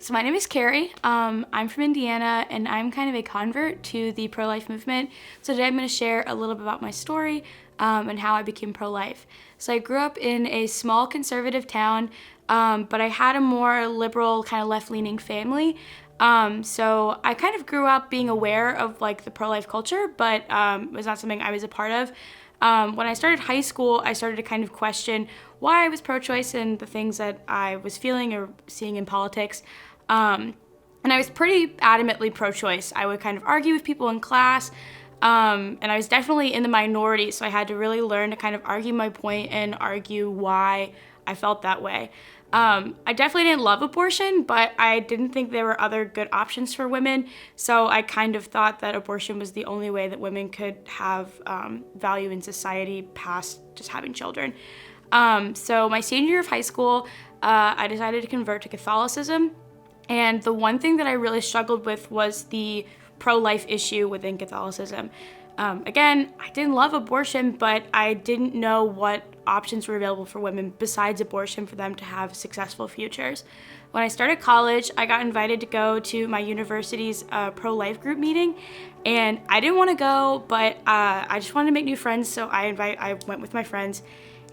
So my name is Carrie. I'm from Indiana, and I'm kind of a convert to the pro-life movement. So today I'm going to share a little bit about my story and how I became pro-life. So I grew up in a small conservative town, but I had a more liberal, kind of left-leaning family. So I kind of grew up being aware of like the pro-life culture, but it was not something I was a part of. When I started high school, I started to kind of question why I was pro-choice and the things that I was feeling or seeing in politics. And I was pretty adamantly pro-choice. I would kind of argue with people in class, and I was definitely in the minority, so I had to really learn to kind of argue my point and argue why I felt that way. I definitely didn't love abortion, but I didn't think there were other good options for women, so I kind of thought that abortion was the only way that women could have value in society past just having children. So my senior year of high school, I decided to convert to Catholicism. And the one thing that I really struggled with was the pro-life issue within Catholicism. Again, I didn't love abortion, but I didn't know what options were available for women besides abortion for them to have successful futures. When I started college, I got invited to go to my university's pro-life group meeting, and I didn't want to go, but I just wanted to make new friends, so I went with my friends.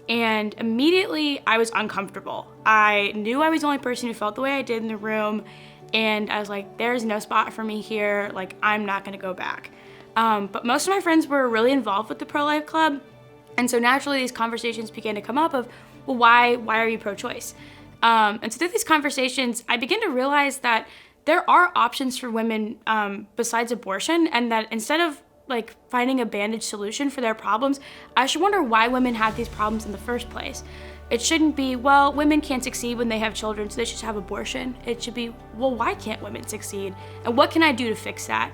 And immediately I was uncomfortable. I knew I was the only person who felt the way I did in the room, and I was like, there's no spot for me here, like I'm not gonna go back. But most of my friends were really involved with the pro-life club, and so naturally these conversations began to come up of, well, why are you pro-choice? And so through these conversations, I began to realize that there are options for women besides abortion, and that instead of like finding a bandage solution for their problems, I should wonder why women had these problems in the first place. It shouldn't be, well, women can't succeed when they have children, so they should have abortion. It should be, well, why can't women succeed? And what can I do to fix that?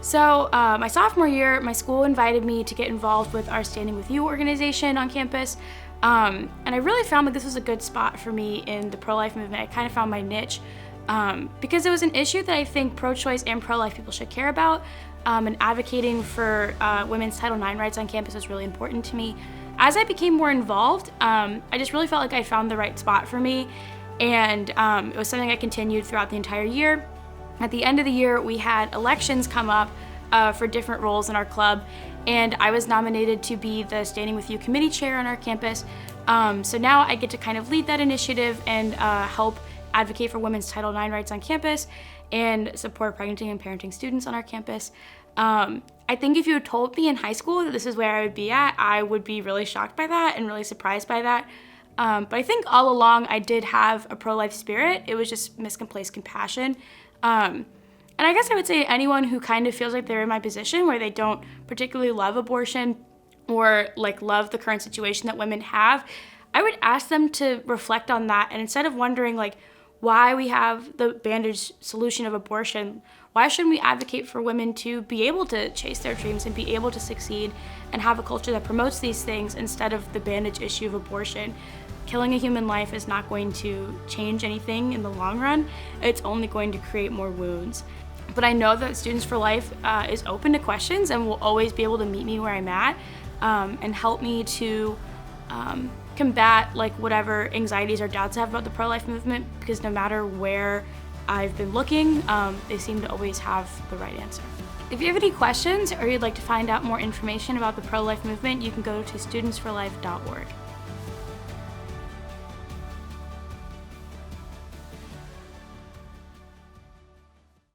So my sophomore year, my school invited me to get involved with our Standing With You organization on campus. And I really found that this was a good spot for me in the pro-life movement. I kind of found my niche because it was an issue that I think pro-choice and pro-life people should care about. And advocating for women's Title IX rights on campus was really important to me. As I became more involved, I just really felt like I found the right spot for me, and it was something I continued throughout the entire year. At the end of the year, we had elections come up for different roles in our club, and I was nominated to be the Standing With You committee chair on our campus. So now I get to kind of lead that initiative and help advocate for women's Title IX rights on campus and support pregnancy and parenting students on our campus. I think if you had told me in high school that this is where I would be at, I would be really shocked by that and really surprised by that. But I think all along I did have a pro-life spirit. It was just misplaced compassion. And I guess I would say anyone who kind of feels like they're in my position where they don't particularly love abortion or like love the current situation that women have, I would ask them to reflect on that, and instead of wondering like why we have the bandage solution of abortion, why shouldn't we advocate for women to be able to chase their dreams and be able to succeed and have a culture that promotes these things instead of the bandage issue of abortion? Killing a human life is not going to change anything in the long run. It's only going to create more wounds. But I know that Students for Life is open to questions and will always be able to meet me where I'm at and help me to combat like whatever anxieties or doubts I have about the pro-life movement, because no matter where I've been looking, they seem to always have the right answer. If you have any questions or you'd like to find out more information about the pro-life movement, you can go to studentsforlife.org.